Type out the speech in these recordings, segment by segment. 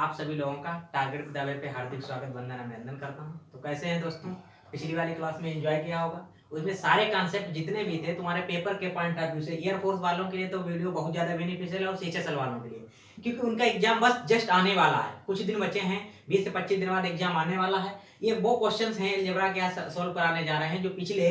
आप सभी लोगों का टारगेट विद्यालय पे हार्दिक स्वागत वंदन अभिनंदन करता हूं। तो कैसे हैं दोस्तों? पिछली वाली क्लास में एंजॉय किया होगा। उसमें सारे कॉन्सेप्ट जितने भी थे तुम्हारे पेपर के पॉइंट ऑफ व्यू से, एयरफोर्स वालों के लिए तो वीडियो बहुत ज्यादा बेनिफिशियल है और सीएचएसएल वालों के लिए, क्योंकि उनका एग्जाम बस जस्ट आने वाला है। कुछ दिन बचे हैं, 20 से 25 दिन बाद एग्जाम आने वाला है। ये वो क्वेश्चंस हैं अलजेब्रा के सॉल्व कराने जा रहे हैं जो पिछले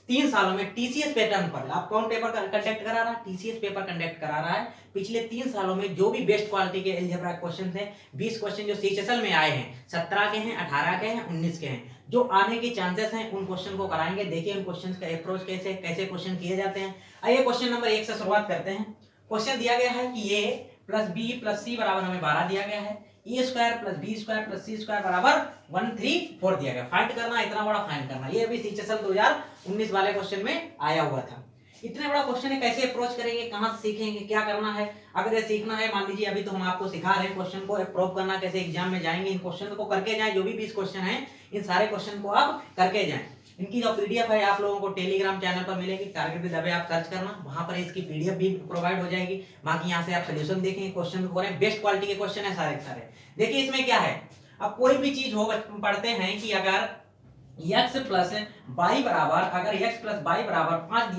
3 सालों में टीसीएस पैटर्न पर, आप कौन पेपर कंडक्ट करा रहा है? टीसीएस पेपर कंडक्ट करा रहा है। पिछले 3 सालों में जो भी बेस्ट क्वालिटी के अलजेब्रा क्वेश्चन थे, 20 क्वेश्चन जो सीएचएसएल में आए हैं, 17 के हैं, 18 के हैं, 19 के हैं, जो आने के चांसेस हैं उन क्वेश्चन को कराएंगे। देखिए उन क्वेश्चन का अप्रोच कैसे कैसे क्वेश्चन किए जाते हैं। आइए क्वेश्चन नंबर 1 से शुरुआत करते हैं। क्वेश्चन दिया गया है कि a plus B plus C बराबर हमें 12 दिया गया है, A square plus B square plus C square बराबर 134 दिया गया। फाइंड करना, इतना बड़ा फाइंड करना, ये अभी सीएचएसएल 2019 वाले क्वेश्चन में आया हुआ था। इतने बड़ा क्वेश्चन है, कैसे अप्रोच करेंगे, कहां से सीखेंगे, क्या करना है? अगर ये सीखना है, मान लीजिए अभी तो हम आपको सिखा रहे हैं क्वेश्चन को अप्रोच करना, कैसे एग्जाम में जाएंगे, इन क्वेश्चन को करके जाएं। जो भी 20 क्वेश्चन हैं, इन सारे क्वेश्चन को आप करके जाएं। इनकी जो पीडीएफ है आप लोगों को टेलीग्राम चैनल पर मिलेगी, टारगेट पे दबे आप सर्च करना, वहां पर इसकी पीडीएफ भी प्रोवाइड हो जाएगी। बाकी यहाँ से आप सोल्यूशन देखेंगे, क्वेश्चन को करें, बेस्ट क्वालिटी के क्वेश्चन है सारे सारे। देखिए इसमें क्या है, अब कोई भी चीज हो, पढ़ते हैं कि अगर x प्लस वाई बराबर, अगर x प्लस वाई बराबर 5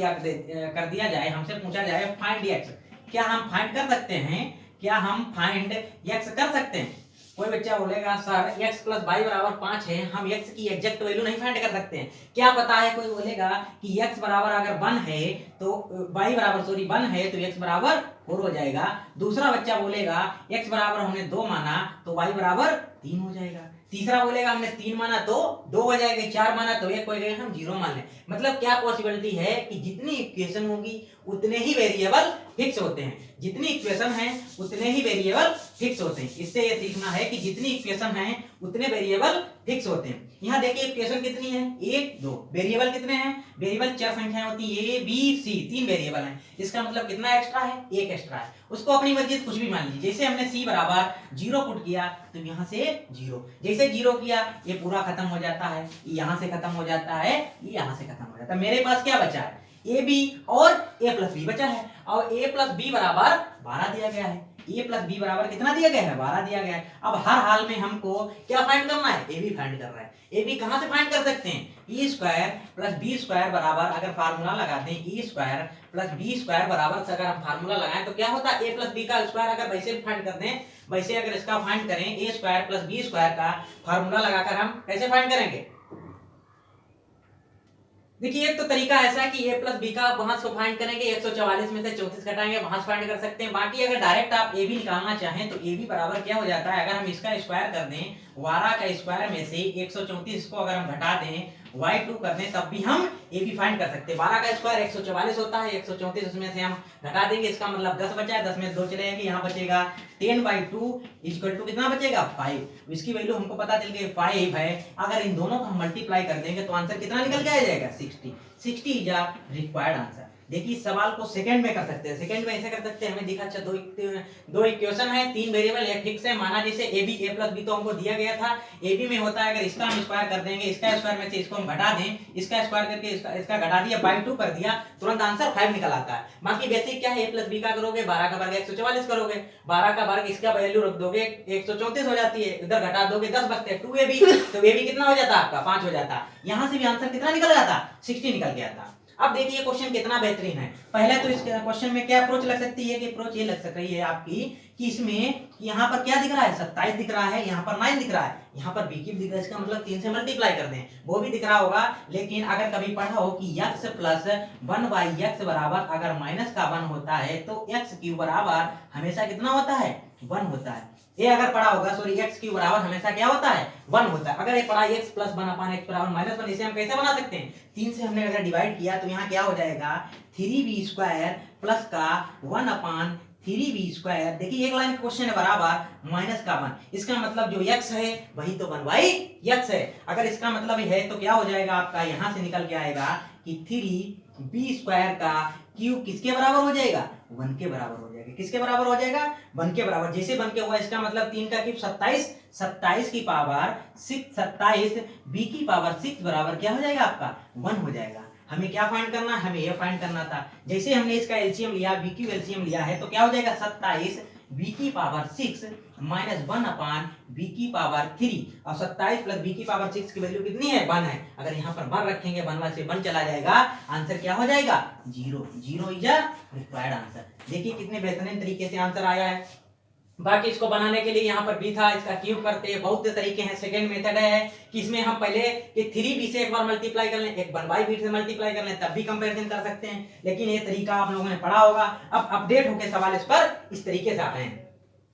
कर दिया जाए, हमसे पूछा जाए फाइंड x, क्या हम फाइंड कर सकते हैं? क्या हम फाइंड x कर सकते हैं? कोई बच्चा बोलेगा सर x प्लस वाई बराबर 5 है, हम x की एग्जैक्ट वैल्यू नहीं फाइंड कर सकते हैं, क्या पता है? कोई बोलेगा कि x बराबर अगर 1 है तो y बराबर 1 है तो x बराबर 4 हो जाएगा। दूसरा बच्चा बोलेगा x बराबर हमने 2 माना तो y बराबर 3 हो जाएगा। तीसरा बोलेगा हमने 3 माना तो 2 हो जाएगा, 4 माना तो 1 हो जाएगा, हम 0 मान लें। मतलब क्या पॉसिबिलिटी है कि जितनी इक्वेशन होगी उतने ही वेरिएबल फिक्स होते हैं, जितनी इक्वेशन है उतने ही वेरिएबल फिक्स होते हैं। इससे ये सीखना है कि जितनी इक्वेशन है उतने वेरिएबल फिक्स होते हैं। यहाँ देखिए इक्वेशन कितनी है, 1 2, वेरिएबल कितने हैं? वेरिएबल 4 संख्याएं होती है, ए बी सी, 3 वेरिएबल हैं। इसका मतलब कितना एक्स्ट्रा है? 1 एक्स्ट्रा है। उसको अपनी मर्जी से कुछ भी मान लीजिए। जैसे हमने सी बराबर 0 पुट किया तो यहाँ से 0, जैसे 0 किया ये पूरा खत्म हो जाता है, यहाँ से खत्म हो जाता है, ये यहाँ से खत्म हो जाता है। मेरे पास क्या बचा है? ए बी और ए प्लस बी बचा है, और ए प्लस बी बराबर 12 दिया गया है। ए प्लस बी बराबर कितना दिया गया है? 12 दिया गया है। अब हर हाल में हमको क्या फाइंड करना है? ए बी फाइंड करना है। ए बी कहां से फाइंड कर सकते हैं? ए स्क्वायर प्लस बी स्क्वायर बराबर, अगर फार्मूला लगाते हैं ए स्क्वायर प्लस बी स्क्वायर बराबर से अगर हम फार्मूला लगाएं तो क्या होता है? ए प्लस बी का स्क्वायर अगर वैसे फाइंड करते हैं, वैसे अगर इसका फाइंड करें, ए स्क्वायर प्लस बी स्क्वायर का फार्मूला लगाकर हम कैसे फाइंड करेंगे? देखिए एक तो तरीका ऐसा है कि a प्लस बी का वहां से फाइंड करेंगे, 144 में से 34 घटाएंगे, वहां से फाइंड कर सकते हैं। बाकी अगर डायरेक्ट आप a भी निकालना चाहें तो a भी बराबर क्या हो जाता है? अगर हम इसका स्क्वायर कर दें, 12 का स्क्वायर में से 134 को अगर हम घटा दें, y2 कर दें, तब भी हम a भी फाइंड कर सकते हैं। 12 का स्क्वायर 144 होता है, 134 उसमें से हम घटा देंगे, इसका मतलब 10 बचा है, 10 में 2 चले जाएंगे, यहाँ बचेगा 10/2 इक्वल टू कितना बचेगा? 5। इसकी वैल्यू हमको पता चल गई 5 है। अगर इन दोनों को हम मल्टीप्लाई कर देंगे तो आंसर कितना निकल के आ जाएगा? 60 इज अ रिक्वायर्ड आंसर। देखिए इस सवाल को सेकंड में कर सकते हैं, सेकंड में ऐसे कर सकते हैं। हमें दिखा अच्छा दो इक्वेशन है, 3 वेरिएबल एक फिक्स है, माना जैसे a B, A plus b तो हमको दिया गया था, ए बी में होता है अगर इसका हम स्क्वायर कर देंगे, इसका स्क्वायर में से इसको हम घटा दें, इसका स्क्वायर करके इसका घटा दिया, बाई 2 कर दिया, तुरंत आंसर 5 निकल आता है। बाकी बेसिक क्या है, ए प्लस बी का करोगे, 12 का वर्ग 144 करोगे, 12 का वर्ग इसका वैल्यू रख दोगे 134 हो जाती है, इधर घटा दोगे 10 बचते हैं 2ab, तो ab कितना हो जाता आपका? 5 हो जाता। यहां से भी आंसर कितना निकल जाता? 60 निकल गया था। अब देखिए क्वेश्चन कितना बेहतरीन है। पहले तो इस क्वेश्चन में क्या अप्रोच लग सकती है कि अप्रोच ये लग सक रही है आपकी कि इसमें यहाँ पर क्या दिख रहा है? 27 दिख रहा है, यहाँ पर 9 दिख रहा है, यहाँ पर बी क्यूब दिख रहा है, इसका मतलब 3 से मल्टीप्लाई कर दें, वो भी दिख रहा होगा। लेकिन अगर कभी पढ़ा हो कि x प्लस 1/x बराबर अगर माइनस का 1 होता है तो x क्यूब बराबर हमेशा कितना होता है? 1 होता है। ये अगर पढ़ा होगा, सॉरी, x क्यूब बराबर हमेशा क्या होता है? 1 होता है। अगर ये पढ़ा x प्लस 1/x बराबर माइनस 1, इसे हम कैसे बना सकते हैं? 3 से हमने अगर डिवाइड किया तो यहाँ क्या हो जाएगा? 3b स्क्वायर प्लस का 1/3b स्क्वायर। देखिए एक लाइन क्वेश्चन है बराबर माइनस का 1, इसका मतलब जो x है वही तो 1/x है। अगर इसका मतलब है तो क्या हो जाएगा आपका? यहाँ से निकल के आएगा कि 3b स्क्वायर का क्यूब किसके बराबर हो जाएगा? 1 के बराबर हो जाएगा। किसके बराबर हो जाएगा? 1 के बराबर। जैसे 1 के हुआ, इसका मतलब 3 का क्यूब 27, 27 की पावर 6, 27 b की पावर 6 बराबर क्या हो जाएगा आपका? 1 हो जाएगा। हमें क्या फाइंड करना है? हमें ये फाइंड करना था। जैसे हमने इसका एलसीएम लिया, बी क्यूब एलसीएम लिया है तो क्या हो जाएगा? 27 बी की पावर 6 माइनस 1 अपान बी की पावर 3। और 27 प्लस बी की पावर 6 की वैल्यू कितनी है 1 है। अगर यहाँ पर 1 रखेंगे 1 से 1 चला जाएगा, आंसर क्या हो जाएगा 0। 0 इज अ रिक्वायर्ड आंसर। देखिए कितने बेहतरीन तरीके से आंसर आया है। बाकी इसको बनाने के लिए यहाँ पर बी था, इसका क्यूब करते हैं, बहुत से तरीके हैं। सेकंड मेथड है कि इसमें हम पहले कि 3b से एक बार मल्टीप्लाई कर लें, एक 1/b से मल्टीप्लाई कर लें, तब भी कंपैरिजन कर सकते हैं। लेकिन ये तरीका आप लोगों ने पढ़ा होगा, अब अपडेट होकर सवाल इस पर इस तरीके से आते हैं।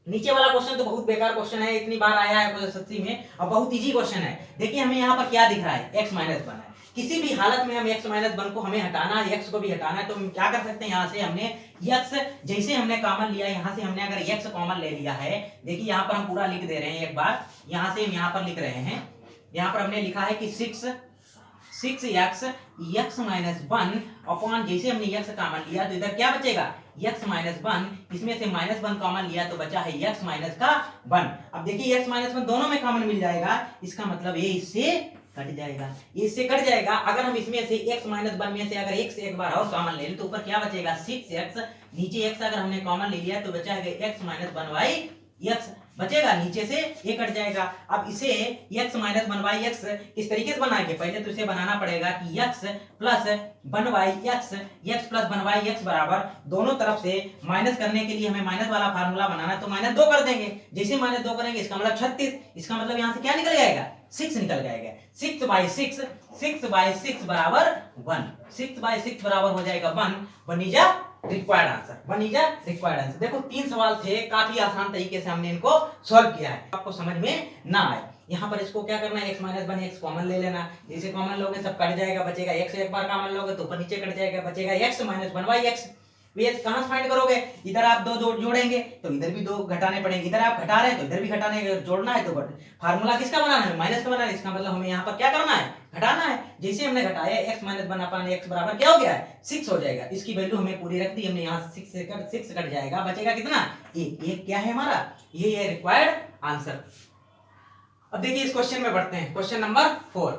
नीचे वाला क्वेश्चन तो बहुत बेकार क्वेश्चन है, इतनी बार आया है सच्ची में, और बहुत इजी क्वेश्चन है। देखिए हमें यहाँ पर क्या दिख रहा है, x माइनस 1 है। किसी भी हालत में हम x माइनस 1 को हमें हटाना है, x को भी हटाना है, तो हम क्या कर सकते हैं, यहाँ से हमने x जैसे हमने कॉमन लिया, यहाँ से हमने अगर x कॉमन ले लिया है, देखिए यहाँ पर हम पूरा लिख दे रहे हैं एक बार, यहाँ से हम यहाँ पर लिख रहे हैं, यहाँ पर हमने लिखा है कि 6x माइनस 1 अपॉन, जैसे हमने x कॉमन लिया तो इधर क्या बचेगा x माइनस 1, इसमें से माइनस 1 कॉमन लिया तो बचा है x माइनस का 1। अब देखिए x माइनस 1 दोनों में कॉमन मिल जाएगा, इसका मतलब ये इससे कट जाएगा, ये इससे कट जाएगा। अगर हम इसमें से x माइनस 1 में से अगर x एक बार और कॉमन ले लें तो ऊपर क्या बचेगा 6x, नीचे x अगर हमने कॉमन ले लिया तो बचा है x माइनस 1/x बचेगा, नीचे से ये कट जाएगा। अब इसे x माइनस 1/x किस तरीके से बनाएंगे, पहले तो इसे बनाना पड़ेगा कि x plus 1/x, x plus 1/x बराबर, दोनों तरफ से माइनस करने के लिए हमें माइनस वाला फार्मूला बनाना है, तो -2 कर देंगे। जैसे -2 करेंगे इसका मतलब 36, इसका मतलब यहाँ से क्या निकल जाएगा 6 निकल जाएगा। 6/6 बराबर 1, 6/6 बराबर हो जाएगा 1, one is a required answer, one is a required answer. देखो 3 सवाल थे, काफी आसान तरीके से हमने इनको सॉल्व किया है। आपको समझ में ना आए, यहाँ पर इसको क्या करना है, x माइनस 1 x कॉमन ले लेना, जैसे कॉमन लोगे सब कट जाएगा, बचेगा x, एक बार कॉमन लोगे तो ऊपर नीचे कट जाएगा, बचेगा x माइनस 1/x। ये कहां से फाइंड करोगे, इधर आप दो जोड़ेंगे तो इधर भी 2 घटाने पड़ेंगे, इधर आप घटा रहे हैं तो इधर भी घटाने, जोड़ना है तो फार्मूला किसका बनाना है माइनस का बनाना है, इसका मतलब हमें यहाँ पर क्या करना है घटाना है। जैसे हमने घटाया x माइनस 1 अपॉन x बराबर क्या हो गया है 6 हो जाएगा, इसकी वैल्यू हमें पूरी रख दी हमने, यहाँ 6 कट जाएगा, बचेगा कितना ये क्या है हमारा, ये रिक्वायर्ड आंसर। अब देखिए इस क्वेश्चन में बढ़ते हैं, क्वेश्चन नंबर 4।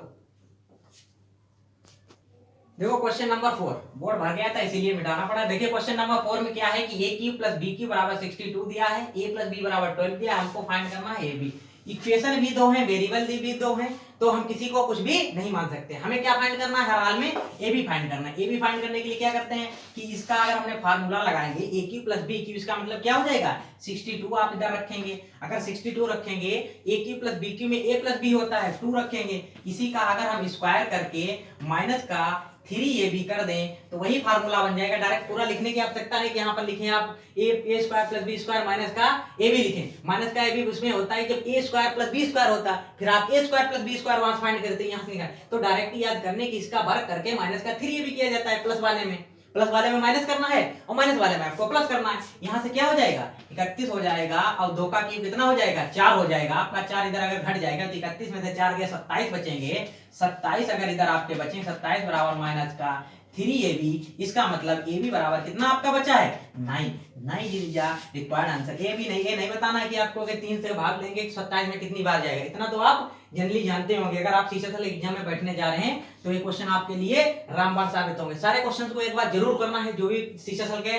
देखो क्वेश्चन नंबर 4 बोर्ड भर गया था इसीलिए मिटाना पड़ा। देखिए क्वेश्चन नंबर 4 में क्या है कि a cube plus b cube बराबर 62 दिया है, a प्लस b बराबर 12 दिया है, हमको फाइंड करना है a b। इक्वेशन भी 2 हैं, वेरिएबल भी 2 हैं, तो हम किसी को कुछ भी नहीं मान सकते। हमें क्या फाइंड करना है, हर हाल में a b फाइंड करना है। a b फाइंड करने के लिए क्या करते हैं कि इसका अगर हमने फार्मूला लगाएंगे a cube plus b cube, इसका मतलब क्या हो जाएगा 62 आप इधर रखेंगे, अगर 62 रखेंगे a cube plus b cube में a प्लस b होता है 2 रखेंगे, इसी का अगर हम स्क्वायर करके माइनस का 3ab कर दें तो वही फार्मूला बन जाएगा। डायरेक्ट पूरा लिखने की आवश्यकता नहीं कि यहाँ पर लिखें आप a square plus b square minus का a भी लिखें, माइनस का a भी उसमें होता है जब a square plus b square होता है, फिर आप a square plus b square वहां फाइंड करते हैं, यहाँ से निकाल, तो डायरेक्ट याद करने की इसका वर्ग करके माइनस का 3ab किया जाता है, प्लस वाले में माइनस करना है और माइनस वाले में आपको प्लस करना है। यहाँ से क्या हो जाएगा 31 हो जाएगा, और 2 का क्यूब कितना हो जाएगा 4 हो जाएगा, आपका 4 इधर अगर घट जाएगा तो 31 में से 4 गया 27 बचेंगे, 27 अगर इधर आपके बचे 27 बराबर माइनस का 3ab, इसका मतलब ab बराबर कितना आपका बचा है 9 इज रिक्वायर्ड आंसर। ए भी नहीं बताना है कि आपको 3 से भाग लेंगे 27 में कितनी बार जाएगा, इतना तो आप जनरली जानते होंगे। अगर आप सीसीएल एग्जाम में बैठने जा रहे हैं तो ये क्वेश्चन आपके लिए रामबाण साबित होंगे। सारे क्वेश्चंस को एक बार जरूर करना है, जो भी सीसीएल के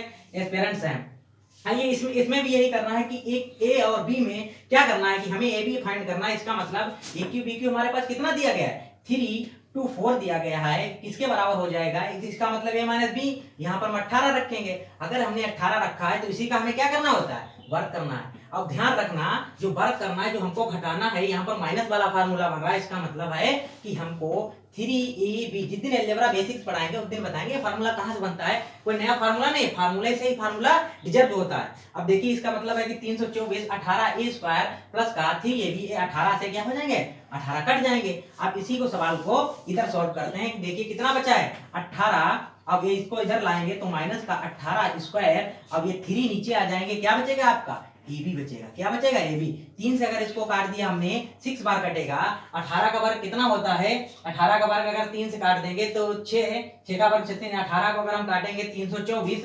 एस्पिरेंट्स हैं। आइए इसमें भी यही करना है कि एक ए और बी में क्या करना है कि हमें ए बी फाइंड करना है। इसका मतलब ए क्यू बी क्यू हमारे पास कितना दिया गया है 3 2 4 दिया गया है, किसके बराबर हो जाएगा, इसका मतलब a माइनस बी, यहाँ पर हम 18 रखेंगे। अगर हमने 18 रखा है तो इसी का हमें क्या करना होता है वर्क करना है। अब ध्यान रखना जो वर्क करना है, जो हमको घटाना है, यहाँ पर माइनस वाला फार्मूला बन रहा है, इसका मतलब है कि हमको 3ab, जिस दिन अलजेब्रा बेसिक्स पढ़ाएंगे उस दिन बताएंगे फार्मूला कहाँ से बनता है, कोई नया फार्मूला नहीं, फार्मूले से ही फार्मूला डिजर्व होता है। अब देखिए इसका मतलब है कि 324 18a स्क्वायर प्लस का 3ab, 18 से क्या हो जाएंगे 18 कट जाएंगे। अब इसी को सवाल को इधर सॉल्व करते हैं, देखिए कितना बचा है 18। अब ये इसको इधर लाएंगे तो माइनस का 18 स्क्वायर, अब ये 3 नीचे आ जाएंगे, क्या बचेगा आपका ए बी बचेगा, क्या बचेगा ए बी। 3 से अगर इसको काट दिया हमने 6 बार कटेगा, 18 का वर्ग कितना होता है, 18 का वर्ग अगर 3 से काट देंगे तो 6 का वर्ग 6, 18 को अगर हम काटेंगे 324,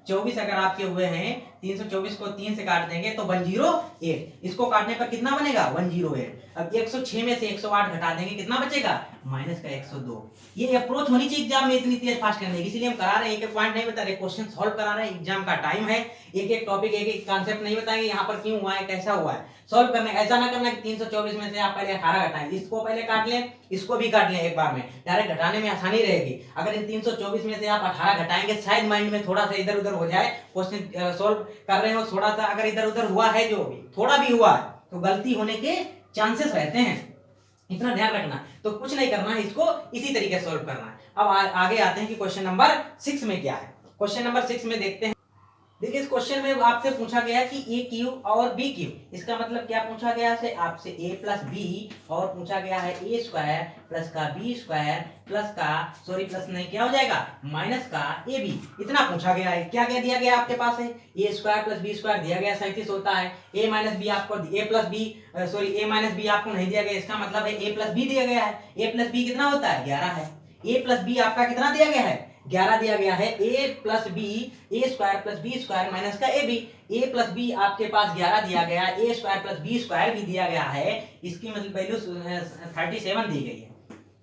324 अगर आपके हुए हैं, 324 को 3 से काट देंगे तो 108, इसको काटने पर कितना बनेगा 108। अब 106 में से 108 घटा देंगे, कितना बचेगा माइनस का 102। ये अप्रोच होनी चाहिए एग्जाम में इतनी तेज फास्ट करने की, इसलिए हम करा रहे हैं, एक एक पॉइंट नहीं बता रहे, क्वेश्चन सॉल्व करा रहे हैं, एग्जाम का टाइम है, एक एक टॉपिक एक एक कॉन्सेप्ट नहीं बताएंगे यहाँ पर क्यों हुआ है कैसा हुआ है, सॉल्व करने। ऐसा ना करना कि 324 में से आप पहले 18 घटाएं, इसको पहले काट लें, इसको भी काट लें एक बार में, डायरेक्ट घटाने में आसानी रहेगी। अगर इन 324 में से आप 18 घटाएंगे, शायद माइंड में थोड़ा सा इधर उधर हो जाए, क्वेश्चन सॉल्व कर रहे हो थोड़ा सा अगर इधर उधर हुआ है, जो भी थोड़ा भी हुआ है तो गलती होने के चांसेस रहते हैं, इतना ध्यान रखना। तो कुछ नहीं करना है, इसको इसी तरीके से सॉल्व करना है। अब आगे आते हैं कि क्वेश्चन नंबर 6 में क्या है। क्वेश्चन नंबर 6 में देखते हैं। देखिए इस क्वेश्चन में आपसे पूछा गया कि ए क्यू और बी क्यू, इसका मतलब क्या पूछा गया है आपसे, ए प्लस बी, और पूछा गया है ए स्क्वायर प्लस का बी स्क्वायर प्लस का, सॉरी प्लस नहीं क्या हो जाएगा माइनस का ए बी, इतना पूछा गया है। क्या क्या दिया गया आपके पास है, A square plus B square दिया गया 37 होता है, ए माइनस बी आपको, ए प्लस बी सॉरी ए माइनस बी आपको नहीं दिया गया, इसका मतलब है ए प्लस बी दिया गया है, ए प्लस बी कितना होता है 11 है, ए प्लस बी आपका कितना दिया गया है 11 दिया गया है, A plus B, A square plus B square minus का A B, A plus B आपके पास 11 दिया गया, A square plus B square भी दिया गया है, इसकी मतलब वैल्यू 37 दी गई है।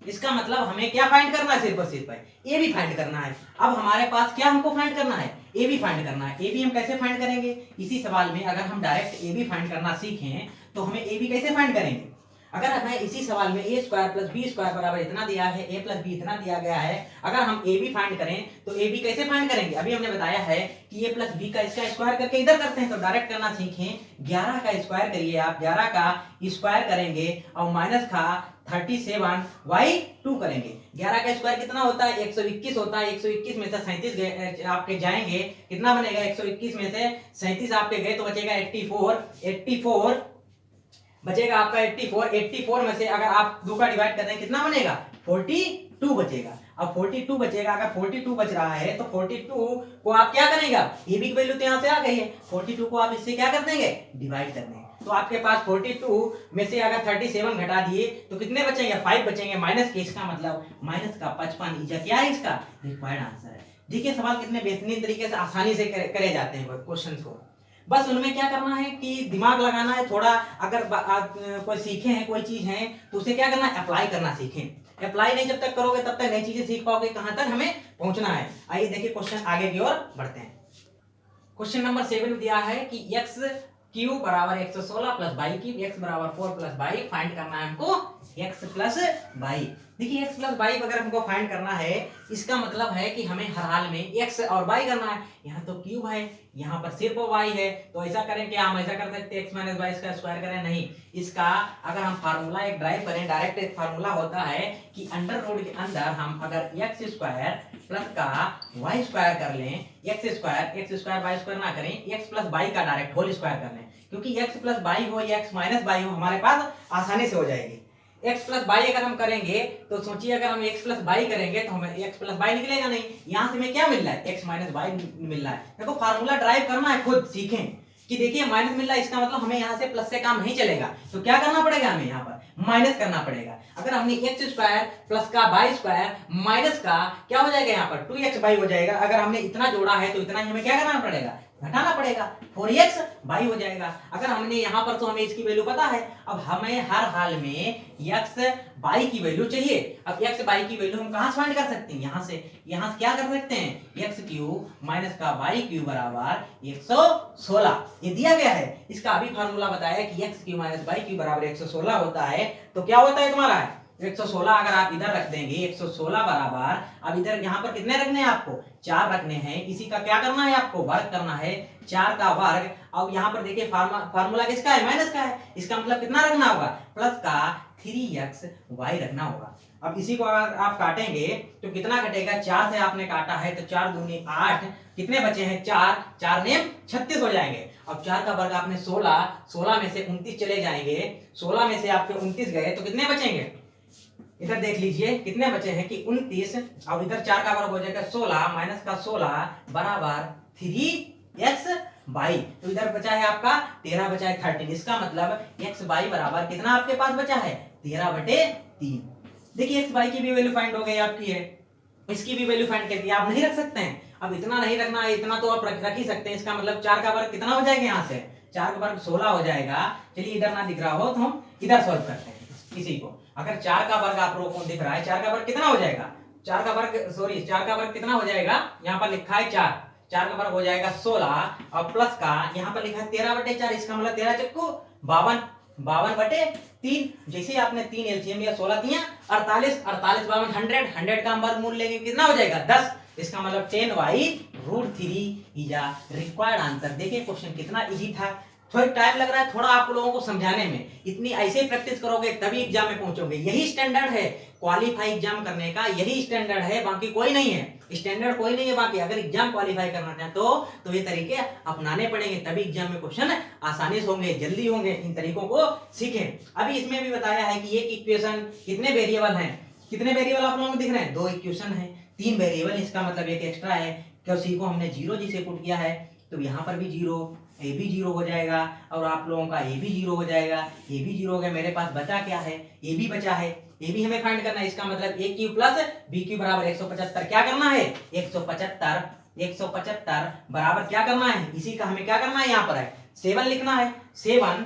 इसका मतलब हमें क्या फाइंड करना है, सिर्फ और सिर्फ ए बी फाइंड करना है। अब हमारे पास क्या हमको फाइंड करना है, ए बी फाइंड करना है। ए बी हम कैसे फाइंड करेंगे, इसी सवाल में अगर हम डायरेक्ट ए बी फाइंड करना सीखें तो हमें ए बी कैसे फाइंड करेंगे। अगर हमें इसी सवाल में ए स्क्वायर प्लस बी स्क्वायर बराबर इतना दिया है, ए प्लस बी इतना दिया गया है, अगर हम ए बी फाइंड करें तो ए बी कैसे फाइंड करेंगे। अभी हमने बताया है कि ए प्लस बी का इसका स्क्वायर करके इधर करते हैं, तो डायरेक्ट करना सीखें। 11 का स्क्वायर करिए आप, 11 का स्क्वायर करेंगे और माइनस का 37/2 करेंगे। 11 का स्क्वायर कितना होता है 121 होता है, 121 में से 37 आपके जाएंगे, कितना बनेगा 121 में से 37 आपके गए तो बचेगा 84 बचेगा आपका 84 में से अगर आप 2 का डिवाइड कर दें कितना बनेगा 42 बचेगा। अब 42 बचेगा, अगर 42 बच रहा है तो 42 को आप क्या करेंगे, ए बी की वैल्यू तो यहाँ से आ गई है, 42 को आप इससे क्या कर देंगे डिवाइड कर देंगे, तो आपके पास 42 में से अगर 37 घटा दिए तो कितने बचेंगे 5 बचेंगे माइनस के, इसका मतलब माइनस का 55 क्या है इसका रिक्वायर्ड आंसर है। देखिए सवाल कितने बेहतरीन तरीके से आसानी से करे जाते हैं क्वेश्चन को, बस उनमें क्या करना है कि दिमाग लगाना है थोड़ा। अगर कोई सीखे हैं कोई चीज है तो उसे क्या करना है अप्लाई करना सीखें। अप्लाई नहीं जब तक करोगे तब तक नई चीजें सीख पाओगे, कहां तक हमें पहुंचना है। आइए देखिए क्वेश्चन आगे की ओर बढ़ते हैं। क्वेश्चन नंबर 7 दिया है कि x क्यूब बराबर 116 प्लस बाई क्यूब, x बराबर 4 प्लस बाई, फाइंड करना है हमको x प्लस बाई। देखिए x प्लस बाई अगर हमको फाइंड करना है, इसका मतलब है कि हमें हर हाल में x और बाई करना है। यहाँ तो क्यूब है, यहाँ पर सिर्फ y है, तो ऐसा करें क्या, हम ऐसा कर सकते हैं x माइनस बाई इसका स्क्वायर करें, नहीं। इसका अगर हम फार्मूला एक ड्राइव करें, डायरेक्ट एक फार्मूला होता है कि अंडर रूट के अंदर हम अगर x स्क्वायर प्लस का y स्क्वायर कर लें, x स्क्वायर बाई स्क्वायर ना करें, x प्लस बाई का डायरेक्ट होल स्क्वायर कर लें, क्योंकि x प्लस बाई हो या x माइनस बाई हो हमारे पास आसानी से हो जाएगी। x प्लस बाई अगर हम करेंगे तो सोचिए अगर हम x प्लस बाई करेंगे तो हमें x प्लस बाई निकलेगा नहीं, यहाँ से हमें क्या मिल रहा है x माइनस बाई मिल रहा है। देखो फार्मूला ड्राइव करना है, खुद सीखें कि देखिए माइनस मिल रहा है, इसका मतलब हमें यहाँ से प्लस से काम नहीं चलेगा, तो क्या करना पड़ेगा हमें यहाँ पर माइनस करना पड़ेगा। अगर हमने x स्क्वायर प्लस का बाई स्क्वायर माइनस का क्या हो जाएगा यहाँ पर 2x बाई हो जाएगा। अगर हमने इतना जोड़ा है तो इतना ही हमें क्या करना पड़ेगा घटाना पड़ेगा, 4x बाई हो जाएगा। अगर हमने यहाँ पर तो हमें इसकी वैल्यू पता है, अब हमें हर हाल में x बाई की वैल्यू चाहिए। अब x बाई की वैल्यू हम कहाँ से फाइंड कर सकते हैं, यहाँ से क्या कर सकते हैं x क्यूब माइनस का बाई क्यूब बराबर 116, ये दिया गया है। इसका अभी फार्मूला बताया कि x cube minus by cube बराबर 116 होता है, तो क्या होता है तुम्हारा 116 अगर आप इधर रख देंगे 116 बराबर, अब इधर यहाँ पर कितने रखने हैं आपको 4 रखने हैं, इसी का क्या करना है आपको वर्ग करना है, 4 का वर्ग। अब यहाँ पर देखिए फार्मूला किसका है माइनस का है, इसका मतलब कितना रखना होगा प्लस का 3xy रखना होगा। अब इसी को अगर आप काटेंगे तो कितना कटेगा, 4 से आपने काटा है तो 4 दूनी 8, कितने बचे हैं 4 ने 36 हो जाएंगे। अब 4 का वर्ग आपने 16 में से 29 चले जाएंगे, 16 में से आपके 29 गए तो कितने बचेंगे, इधर देख लीजिए कितने बचे हैं कि 29, और इधर 4 का वर्ग हो जाएगा 16 माइनस का 16 बराबर 3x बाई, तो इधर बचा है आपका 13 बचा है 13, इसका मतलब x बाई बराबर कितना आपके पास बचा है 13/3। देखिए x बाई की भी वैल्यू फाइंड हो गई आपकी है, इसकी भी वैल्यू फाइंड करके आप नहीं रख सकते हैं। अब इतना नहीं रखना है, इतना तो आप रख ही सकते हैं। इसका मतलब 4 का वर्ग कितना हो जाएगा, यहाँ से 4 का वर्ग 16 हो जाएगा। चलिए इधर ना दिख रहा हो तो हम इधर सॉल्व करते हैं इसी को। अगर 4 का वर्ग आप लोगों को दिख रहा है, 4 का वर्ग कितना हो जाएगा, 4 का वर्ग कितना हो जाएगा, यहाँ पर लिखा है 4, 4 का वर्ग हो जाएगा 16 और प्लस का यहाँ पर लिखा है 13/4। इसका मतलब 13 चक्कू 52, 52/3। जैसे आपने 3 एलसीएम या 16 दिया 48, 48 52 100, 100 का हम वर्गमूल लेंगे कितना हो जाएगा 10। इसका मतलब 10/√3 इज अ रिक्वायर्ड आंसर। देखिए क्वेश्चन कितना इजी था। थोड़ा टाइम लग रहा है थोड़ा आप लोगों को समझाने में, इतनी ऐसे प्रैक्टिस करोगे तभी एग्जाम में पहुंचोगे। यही स्टैंडर्ड है क्वालिफाई एग्जाम करने का, यही स्टैंडर्ड है, बाकी कोई नहीं है, स्टैंडर्ड कोई नहीं है बाकी। अगर एग्जाम क्वालिफाई करना चाहे तो ये तरीके अपनाने पड़ेंगे, तभी एग्जाम में क्वेश्चन आसानी से होंगे, जल्दी होंगे। इन तरीकों को सीखें। अभी इसमें भी बताया है कि एक इक्वेशन कितने वेरिएबल हैं, कितने वेरिएबल आप लोगों को दिख रहे हैं, 2 इक्वेशन है, 3 वेरिएबल, इसका मतलब एक एक्स्ट्रा है। क्योंकि को हमने 0 जिसे पुट किया है तो यहाँ पर भी 0, ए भी 0 हो जाएगा और आप लोगों का ए भी 0 हो जाएगा, ए भी 0 हो गया। मेरे पास बचा क्या है, ए भी बचा है, ए भी हमें फाइंड करना है। इसका मतलब ए क्यू प्लस बी क्यू बराबर 175। क्या करना है 175 बराबर क्या करना है, इसी का हमें क्या करना है, यहाँ पर है 7 लिखना है। 7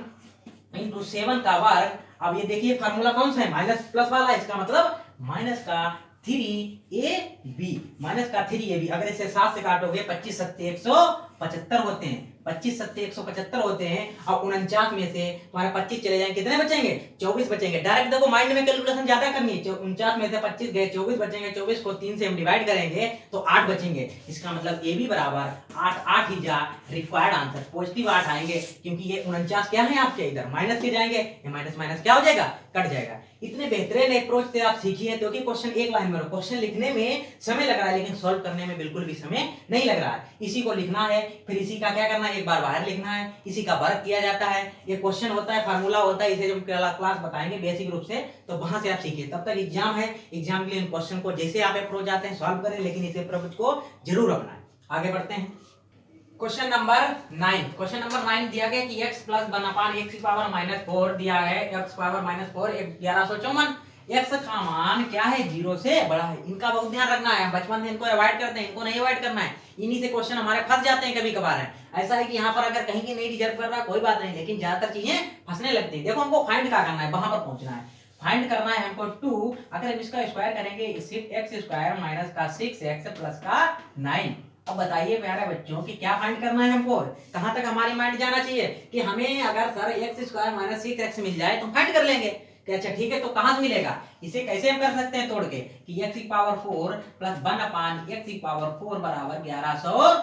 इंटू 7 का वर्ग। अब ये देखिए फार्मूला कौन सा है, माइनस प्लस वाला। इसका मतलब माइनस का 3ab, माइनस का 3ab। अगर इसे 7 से काटोगे 25 7 175 होते हैं, 25 7 175 होते हैं। और 49 में से तुम्हारे 25 चले जाएंगे, कितने बचेंगे 24 बचेंगे। डायरेक्ट देखो माइंड में कैलकुलेशन ज्यादा करनी है। 49 में से 25 गए 24 बचेंगे, 24 को 3 से हम डिवाइड करेंगे तो 8 बचेंगे। इसका मतलब ए बी बराबर 8 ही जा रिक्वायर्ड आंसर। पॉजिटिव 8 आएंगे क्योंकि ये 49 क्या है आपके, इधर माइनस के जाएंगे, ये माइनस माइनस क्या हो जाएगा, कट जाएगा। इतने बेहतरीन अप्रोच से आप सीखिए क्योंकि क्वेश्चन एक लाइन में, क्वेश्चन लिखने में समय लग रहा है लेकिन सॉल्व करने में बिल्कुल भी समय नहीं लग रहा है। इसी को लिखना है, फिर इसी का क्या करना है, एक बार बाहर लिखना है, इसी का वर्क किया जाता है। ये क्वेश्चन होता है, फार्मूला होता है, इसे जब क्लास बताएंगे बेसिक रूप से तो वहां से आप सीखिए। तब तक एग्जाम है, एग्जाम के लिए इन क्वेश्चन को जैसे आप अप्रोच आते हैं सॉल्व करें, लेकिन इस अप्रोच को जरूर अपनाएं। आगे बढ़ते हैं। क्वेश्चन नंबर 9 दिया गया कि x प्लस 1/x की पावर -4 दिया है, x पावर -4 1154। x का मान क्या है, 0 से बड़ा है। इनका बहुत ध्यान रखना है, बचपन से इनको अवॉइड करते हैं, इनको नहीं अवॉइड करना है। इन्हीं से क्वेश्चन हमारे फंस जाते हैं कभी कभार है। ऐसा है कि यहाँ पर अगर कहीं की नहीं रिजर्व कर रहा कोई बात नहीं, लेकिन ज्यादातर चीजें फंसने लगती है। देखो हमको फाइंड क्या करना है, वहां पर पहुंचना है। फाइंड करना है हमको 2, अगर हम इसका स्क्वायर करेंगे x² माइनस का 6x प्लस का 9। अब बताइए प्यारे बच्चों कि क्या फाइंड करना है हमको, कहां तक हमारी माइंड जाना चाहिए कि हमें अगर सर x² माइनस 6x मिल जाए तो फाइंड कर लेंगे कि अच्छा ठीक है, तो कहां से मिलेगा, इसे कैसे हम कर सकते हैं तोड़ के कि x की पावर 4 प्लस 1/x की पावर 4 बराबर 1100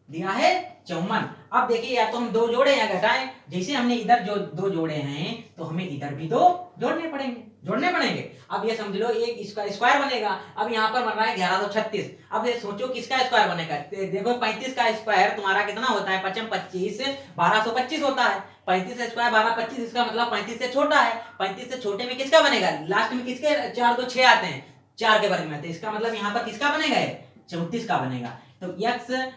दिया है 54। अब देखिए या तो हम 2 जोड़े या घटाएं, जैसे हमने इधर जो 2 जोड़े हैं तो हमें इधर भी 2 जोड़ने पड़ेंगे। अब ये समझ लो एक इसका स्क्वायर बनेगा। अब यहाँ पर बन रहा है 1136। अब ये सोचो किसका स्क्वायर बनेगा, देखो 35 का स्क्वायर तुम्हारा कितना होता है, 55 25 1225 होता है। 35 का स्क्वायर 1225, इसका मतलब 35 से छोटा है। 35 से छोटे में किसका बनेगा, लास्ट में किसके 4 2 6 आते हैं, 4 के वर्ग में आते हैं। इसका मतलब यहाँ पर किसका बनेगा, 34 का बनेगा। तो x²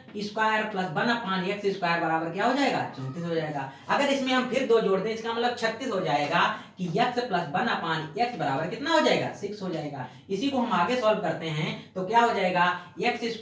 प्लस 1/x² बराबर क्या हो जाएगा, 34 हो जाएगा। अगर इसमें हम फिर 2 जोड़ दें इसका मतलब 36 हो जाएगा कि x प्लस 1/x बराबर कितना हो जाएगा, 6 हो जाएगा। इसी को हम आगे सॉल्व करते हैं तो क्या हो जाएगा, x²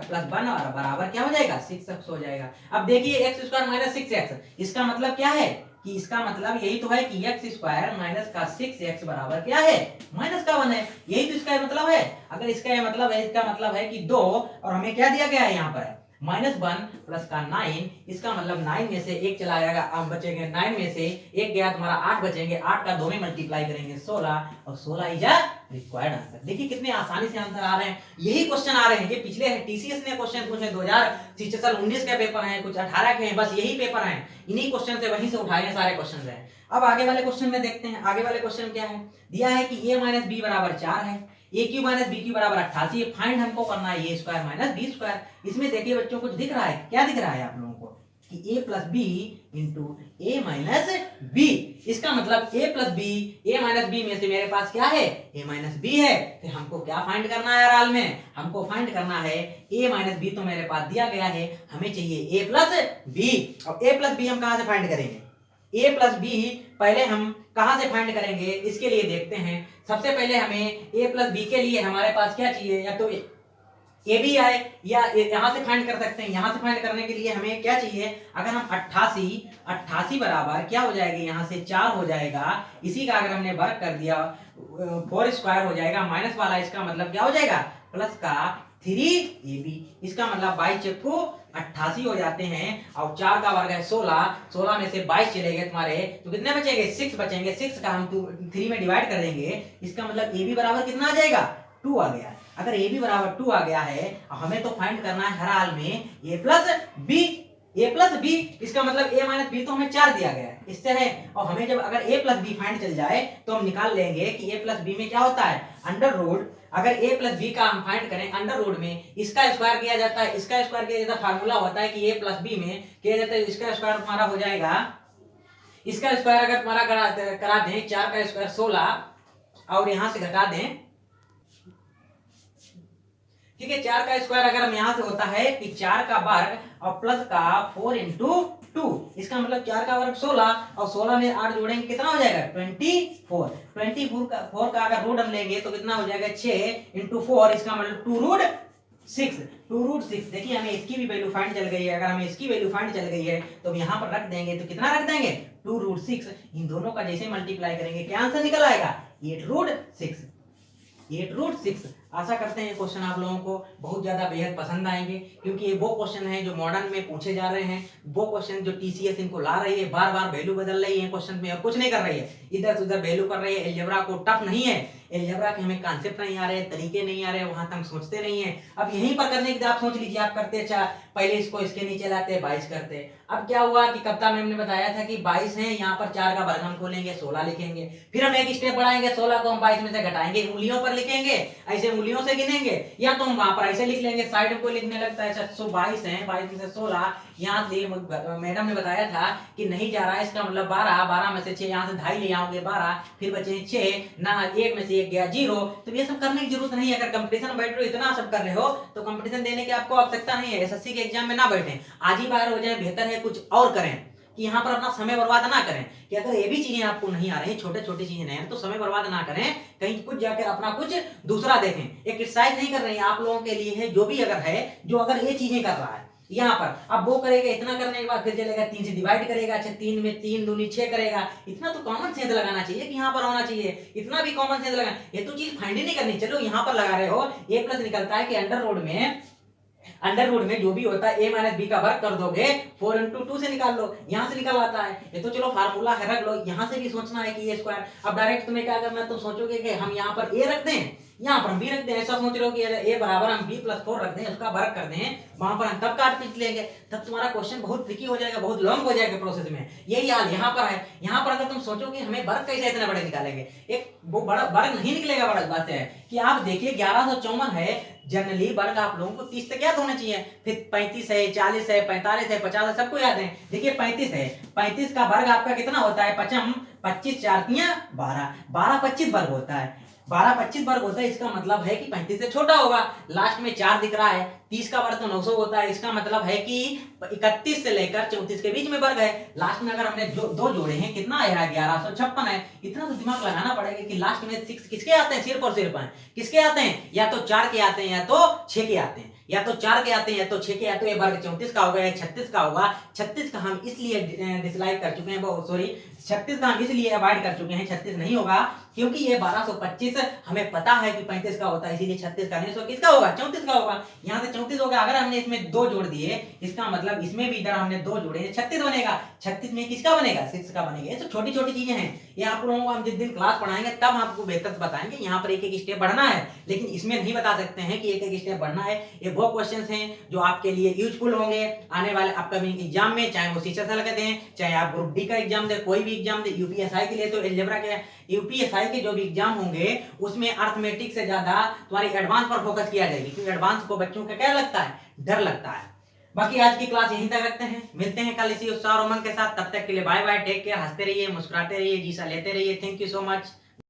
प्लस 1 बराबर क्या हो जाएगा, 6x हो जाएगा। अब देखिए x² माइनस 6x, इसका मतलब क्या है कि इसका मतलब यही तो है कि x² माइनस का 6x बराबर क्या है, माइनस का 1 है। यही तो इसका मतलब है। अगर इसका ये मतलब है, इसका मतलब है कि 2 और हमें क्या दिया गया है यहाँ पर -1 प्लस का 9। इसका मतलब 9 में से 1 चला जाएगा, अब बचेंगे 9 में से 1 गया तुम्हारा 8 बचेंगे। 8 का 2 में मल्टीप्लाई करेंगे 16 और 16 इज रिक्वायर्ड आंसर। देखिए कितने आसानी से आंसर आ रहे हैं, यही क्वेश्चन आ रहे हैं। ये पिछले टीसीएस ने क्वेश्चन पूछे 2019 के पेपर हैं, कुछ 18 के हैं, बस यही पेपर हैं। इन्हीं क्वेश्चन से वहीं से उठाए हैं सारे क्वेश्चन हैं। अब आगे वाले क्वेश्चन में देखते हैं। आगे वाले क्वेश्चन क्या है, दिया है कि a माइनस बी बराबर 4 है, a³ माइनस बी³ बराबर 88। फाइंड हमको करना है a² माइनस b²। इसमें देखिए बच्चों कुछ दिख रहा है, क्या दिख रहा है आप लोगों को कि a plus b into a minus b. इसका मतलब a plus b, a minus b में से मेरे पास क्या है, a माइनस बी है। फिर हमको क्या फाइंड करना है यार, में हमको फाइंड करना है a माइनस बी, तो मेरे पास दिया गया है, हमें चाहिए a प्लस बी। और a प्लस बी हम कहां से फाइंड करेंगे, a प्लस बी पहले हम कहां से फाइंड करेंगे, इसके लिए देखते हैं। सबसे पहले हमें a प्लस बी के लिए हमारे पास क्या चाहिए, या तो ए बी आए, या यहाँ से फाइंड कर सकते हैं। यहाँ से फाइंड करने के लिए हमें क्या चाहिए, अगर हम 88 बराबर क्या हो जाएगा, यहाँ से 4 हो जाएगा, इसी का अगर हमने वर्क कर दिया 4 स्क्वायर हो जाएगा, माइनस वाला इसका मतलब क्या हो जाएगा, प्लस का 3ab, इसका मतलब 22 चक्कू 88 हो जाते हैं, और 4 का वर्ग है 16 में से 22 चले गए तुम्हारे, तो कितने बचेंगे, 6 बचेंगे। 6 का हम 3 में डिवाइड कर देंगे, इसका मतलब ए बी बराबर कितना आ जाएगा, 2 आ गया। अगर ए बी बराबर 2 आ गया है, हमें तो फाइंड करना है हर हाल में ए प्लस बी, इसका मतलब ए माइनस बी तो हमें 4 दिया गया है, इससे है। और हमें जब अगर ए प्लस बी फाइंड चल जाए तो हम निकाल लेंगे कि ए प्लस बी में क्या होता है, अंडर रूट। अगर ए प्लस बी का हम फाइंड करें अंडर रूट में, इसका स्क्वायर किया जाता है, इसका स्क्वायर किया जाता है, फार्मूला होता है कि ए प्लस बी में किया जाता है, इसका स्क्वायर तुम्हारा हो जाएगा, इसका स्क्वायर अगर तुम्हारा करा दें 4 का स्क्वायर 16, और यहां से घटा दें, ठीक है, 4 का स्क्वायर अगर हम यहाँ से होता है कि 4 का वर्ग और प्लस का 4 इंटू 2, इसका मतलब 4 का वर्ग 16, और 16 में 8 जोड़ेंगे कितना हो जाएगा, 24 का अगर रूट हम लेंगे तो कितना हो जाएगा, 6 इंटू 4, इसका मतलब 2 रूट 6। देखिए हमें इसकी भी वैल्यू फाइंड चल गई है। अगर हमें इसकी वैल्यू फाइंड चल गई है तो यहाँ पर रख देंगे, तो कितना रख देंगे, 2 रूट 6। इन दोनों का जैसे मल्टीप्लाई करेंगे क्या आंसर निकल आएगा, 8 रूट 6। आशा करते हैं ये क्वेश्चन आप लोगों को बहुत ज्यादा बेहद पसंद आएंगे, क्योंकि ये वो क्वेश्चन है जो मॉडर्न में पूछे जा रहे हैं, वो क्वेश्चन जो टीसीएस इनको ला रही है, बार बार वैल्यू बदल रही है क्वेश्चन में, और कुछ नहीं कर रही है, इधर से उधर वैल्यू कर रही है। अलजेब्रा को टफ नहीं है, अलजेब्रा के हमें कॉन्सेप्ट नहीं आ रहे, तरीके नहीं आ रहे, वहां तक सोचते नहीं है। अब यहीं पर करने की आप सोच लीजिए, आप करते अच्छा पहले इसको इसके नीचे लाते 22 करते, अब क्या हुआ कि कविता मैम ने बताया था कि 22 है, यहाँ पर 4 का वर्ग हम खोलेंगे 16 लिखेंगे, फिर हम एक स्टेप बढ़ाएंगे, 16 को हम 22 में से घटाएंगे, उंगलियों पर लिखेंगे, ऐसे उंगलियों से गिनेंगे, या तो हम वहां पर ऐसे लिख लेंगे, साइड को लिखने लगता है 722 है, 22 में से 16, यहाँ से मैडम ने बताया था कि नहीं जा रहा है, इसका मतलब 12 में से 6 यहाँ से 2.5 ले आओगे 12, फिर बचे 6 ना, 1 में से 1 गया 0। तो ये सब करने की जरूरत नहीं है। अगर कंपटीशन में बैठ रहे हो, इतना सब कर रहे हो, तो कंपटीशन देने की आपको आवश्यकता नहीं है। एसएससी के एग्जाम में ना बैठे, आज ही बाहर हो जाए, बेहतर है कुछ और करें, कि यहाँ पर अपना समय बर्बाद ना करें। कि अगर ये भी चीजें आपको नहीं आ रही, छोटे छोटे चीजें नहीं है, तो समय बर्बाद ना करें, कहीं कुछ जाकर अपना कुछ दूसरा देखें। एक क्रिटिसाइज नहीं कर रहे हैं, आप लोगों के लिए है, जो भी अगर है, जो अगर ये चीजें कर रहा है यहाँ पर, अब वो करेगा, इतना करने के बाद फिर चलेगा 3 से डिवाइड करेगा, अच्छा 3 में 3 दूनी 6 करेगा, इतना तो कॉमन सेंस लगाना चाहिए कि यहाँ पर होना चाहिए, इतना भी कॉमन सेंस लगा, ये तो चीज फाइंड ही नहीं करनी। चलो यहाँ पर लगा रहे हो, ए प्लस निकलता है कि अंडर रूट में जो भी होता है ए माइनस बी का वर्ग कर दोगे, 4 इंटू 2 से निकाल लो, यहाँ से निकल आता है, ये तो चलो फार्मूला है, रख लो। यहाँ से भी सोचना है कि ए स्क्वायर, अब डायरेक्ट तुम्हें क्या करना है, तुम सोचोगे कि हम यहाँ पर ए रख दें, यहाँ पर हम बी रख दें, ऐसा सोच रहे हो कि ए बराबर हम b प्लस 4 रख दें, उसका वर्ग कर दें, वहां पर हम तब काट पीट लेंगे, तब तुम्हारा क्वेश्चन बहुत ट्रिकी हो जाएगा, बहुत लॉन्ग हो जाएगा प्रोसेस में। यही हाल यहाँ पर है। यहाँ पर अगर तुम सोचोगे हमें वर्ग कैसे इतने बड़े निकालेंगे, एक वो बड़ा वर्ग नहीं निकलेगा। बड़ा बात है कि आप देखिए 1154 है, जनरली वर्ग आप लोगों को 30 तक याद होना चाहिए, फिर 35 है, 40 है, 45 है, 50 है, सबको याद है। देखिए 35 है, 35 का वर्ग आपका कितना होता है, 25 4 12, 12 25 वर्ग होता है, 12 25 वर्ग होता है, इसका मतलब है कि 35 से छोटा होगा। लास्ट में 4 दिख रहा है, 30 का वर्ग तो 900 होता है, इसका मतलब है कि 31 से लेकर 34 के बीच में वर्ग है। लास्ट में अगर हमने दो जोड़े हैं, कितना आया है, 1156 है। इतना तो दिमाग लगाना पड़ेगा कि लास्ट में 6 किसके आते हैं, सिर्फ और सिर्फ किसके आते हैं, या तो 4 के आते हैं, या तो 6 के आते हैं, या तो 4 के आते हैं, या तो 6 के आते हैं। ये वर्ग 34 का होगा या 36 का होगा। 36 का हम इसलिए डिसलाइक कर चुके हैं, वो सॉरी 36 का हम इसलिए अवॉइड कर चुके हैं, 36 नहीं होगा, क्योंकि ये 1225 हमें पता है कि 35 का होता है, इसीलिए 36 का नहीं, सो किसका होगा, 34 का होगा। यहाँ से 34 होगा। अगर हमने इसमें 2 जोड़ दिए, इसका मतलब इसमें भी इधर हमने 2 जोड़े, 36 बनेगा। 36 में किसका बनेगा, 6 का बनेगा। ये तो छोटी छोटी चीजें हैं, ये आप लोगों को हम जिस दिन क्लास पढ़ाएंगे तब आपको बेहतर से बताएंगे। यहाँ पर एक एक स्टेप बढ़ना है, लेकिन इसमें नहीं बता सकते हैं कि एक एक स्टेप बढ़ना है। ये वो क्वेश्चंस हैं जो आपके लिए यूजफुल होंगे आने वाले अपकमिंग एग्जाम में, चाहे वो टीचर से दें, चाहे आप ग्रुप डी का एग्जाम दे, कोई भी एग्जाम दे। यूपीएसआई के लिए तो अलजेब्रा के, यूपीएसआई के जो भी एग्जाम होंगे उसमें अर्थमेटिक से ज्यादा तुम्हारी एडवांस पर फोकस किया जाएगी, क्योंकि एडवांस को बच्चों का क्या लगता है, डर लगता है। बाकी आज की क्लास यहीं तक रखते हैं, मिलते हैं कल इसी उत्साह और उमंग के साथ। तब तक के लिए बाय बाय, टेक केयर, हंसते रहिए, मुस्कुराते रहिए, जीसा लेते रहिए। Thank you so much.